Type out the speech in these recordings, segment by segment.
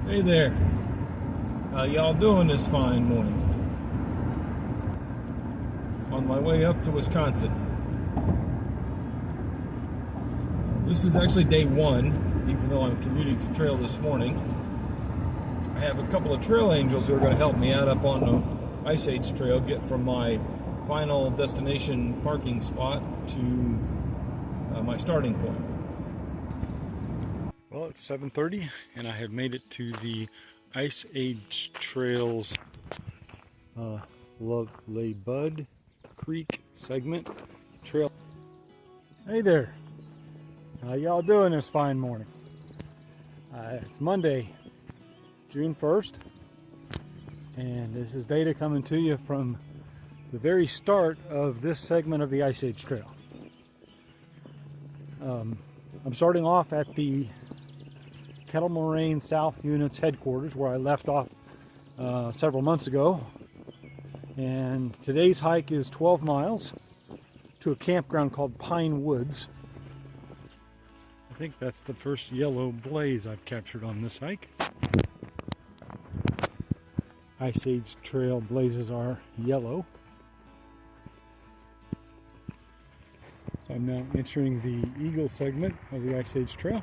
Hey there. How y'all doing this fine morning? On my way up to Wisconsin. This is actually day one, even though I'm commuting to trail this morning. I have a couple of trail angels who are going to help me out up on the Ice Age Trail, get from my final destination parking spot to my starting point. Well, it's 7:30 and I have made it to the Ice Age Trails Lovely Bud Creek segment trail. Hey there. How y'all doing this fine morning? It's Monday, June 1st, and this is data coming to you from the very start of this segment of the Ice Age Trail. I'm starting off at the Kettle Moraine South Unit's headquarters, where I left off several months ago. And today's hike is 12 miles to a campground called Pinewoods. I think that's the first yellow blaze I've captured on this hike. Ice Age Trail blazes are yellow. So I'm now entering the Eagle segment of the Ice Age Trail.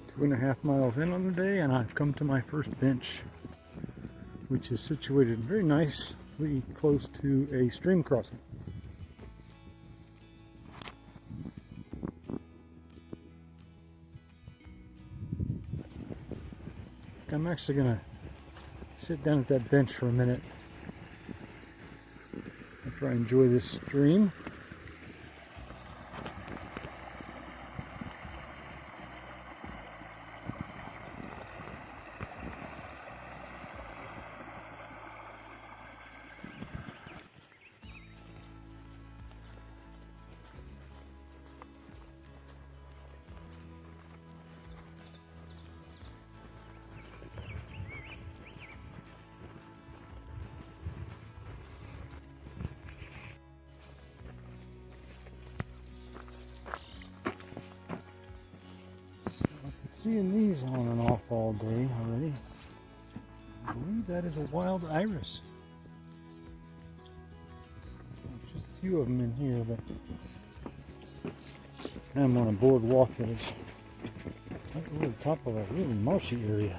Two and a half miles in on the day, and I've come to my first bench, which is situated very nicely close to a stream crossing. I'm actually going to sit down at that bench for a minute after I enjoy this stream. Seeing these on and off all day already. I believe that is a wild iris. There's just a few of them in here, but I'm on a boardwalk that is right over the top of a really marshy area.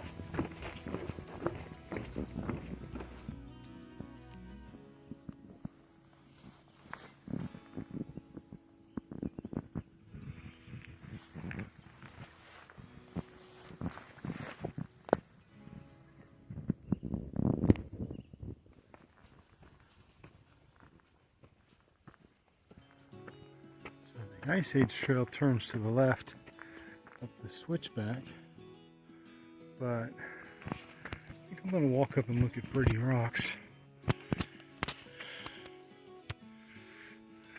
So the Ice Age Trail turns to the left up the switchback, but I think I'm going to walk up and look at Brady Rocks,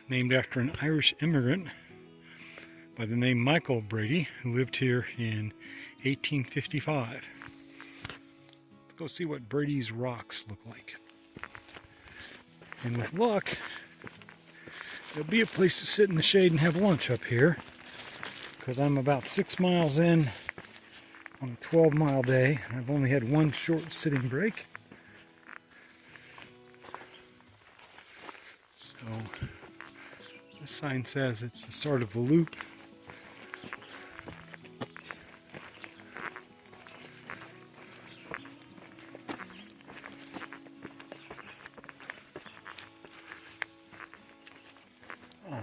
named after an Irish immigrant by the name Michael Brady, who lived here in 1855. Let's go see what Brady's Rocks look like. And with luck, there'll be a place to sit in the shade and have lunch up here, because I'm about 6 miles in on a 12-mile day. I've only had one short sitting break. So this sign says it's the start of the loop.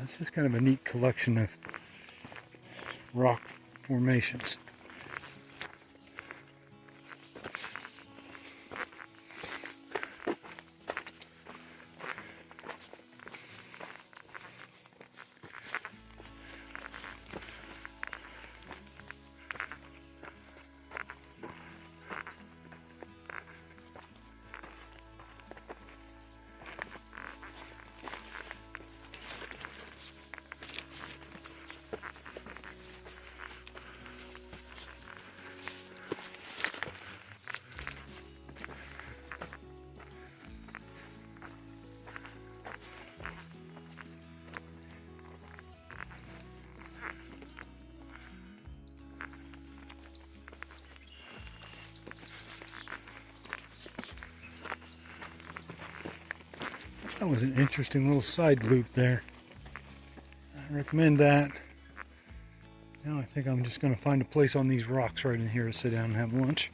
This is kind of a neat collection of rock formations. That was an interesting little side loop there. I recommend that. Now I think I'm just going to find a place on these rocks right in here to sit down and have lunch.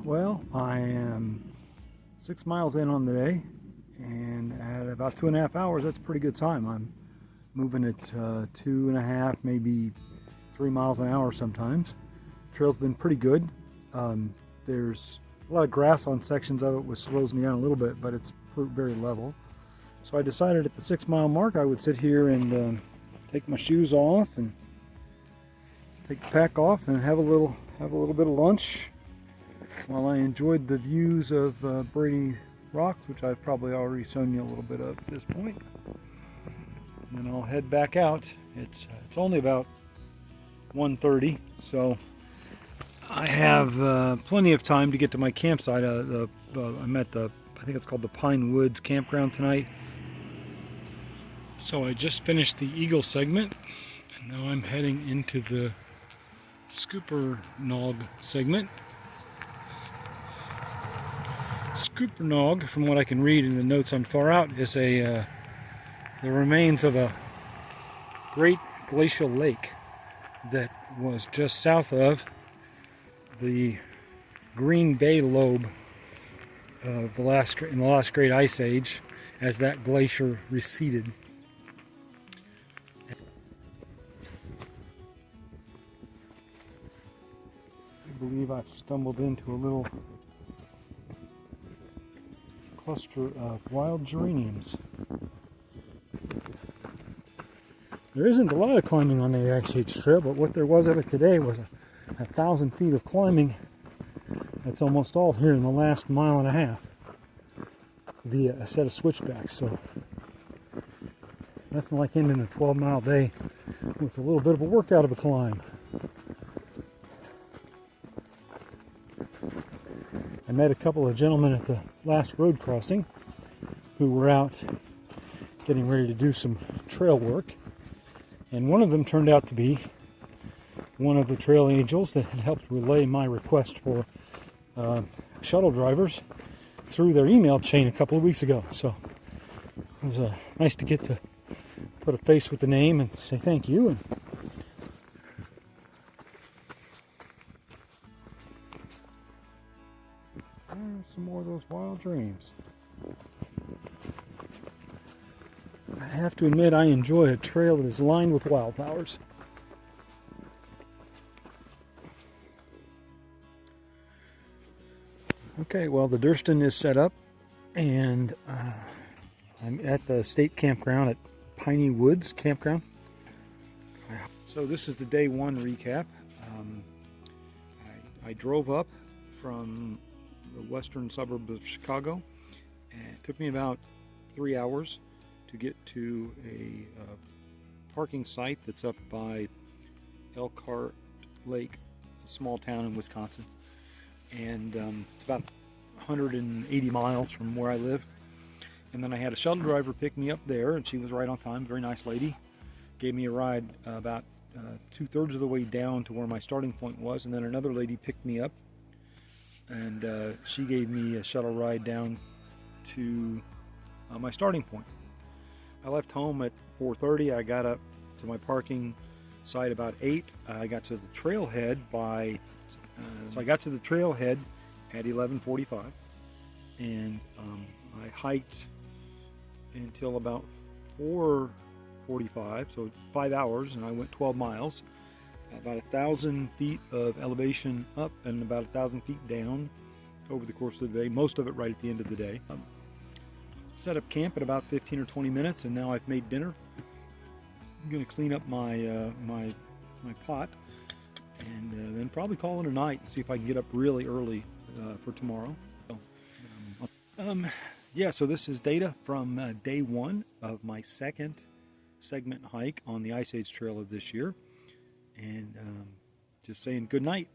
Well, I am 6 miles in on the day, and at about 2.5 hours, that's a pretty good time. I'm moving at 2.5, maybe 3 miles an hour sometimes. The trail's been pretty good. There's a lot of grass on sections of it, which slows me down a little bit, but it's very level. So I decided at the 6 mile mark I would sit here and take my shoes off and take the pack off and have a little bit of lunch while I enjoyed the views of Brady Rocks, which I've probably already shown you a little bit of at this point. And then I'll head back out. It's only about 1:30, so I have plenty of time to get to my campsite. I'm at I think it's called the Pinewoods Campground tonight. So I just finished the Eagle segment, and now I'm heading into the Scuppernong segment. Scuppernong, from what I can read in the notes on Far Out, is the remains of a great glacial lake that was just south of the Green Bay lobe of the last Great Ice Age, as that glacier receded. I believe I've stumbled into a little cluster of wild geraniums. There isn't a lot of climbing on the Ice Age trail, but what there was of it today was 1,000 feet of climbing. That's almost all here in the last 1.5 miles via a set of switchbacks. So nothing like ending a 12-mile day with a little bit of a workout of a climb. I met a couple of gentlemen at the last road crossing who were out getting ready to do some trail work, and one of them turned out to be one of the trail angels that had helped relay my request for shuttle drivers through their email chain a couple of weeks ago. So it was nice to get to put a face with the name and say thank you. And there's some more of those wild dreams. I have to admit, I enjoy a trail that is lined with wildflowers. Okay, well, the Durston is set up, and I'm at the state campground at Pinewoods Campground. So this is the day one recap. I drove up from the western suburb of Chicago, and it took me about 3 hours to get to a parking site that's up by Elkhart Lake. It's a small town in Wisconsin, and it's about 180 miles from where I live. And then I had a shuttle driver pick me up there, and she was right on time, very nice lady. Gave me a ride about 2/3 of the way down to where my starting point was, and then another lady picked me up, and she gave me a shuttle ride down to my starting point. I left home at 4:30. I got up to my parking site about 8. I got to the trailhead at 11:45, and I hiked until about 4:45, so 5 hours, and I went 12 miles, about 1,000 feet of elevation up and about 1,000 feet down over the course of the day, most of it right at the end of the day. Set up camp in about 15 or 20 minutes, and now I've made dinner. I'm going to clean up my my pot, and then probably call it a night and see if I can get up really early for tomorrow. So this is data from day one of my second segment hike on the Ice Age Trail of this year, and just saying good night.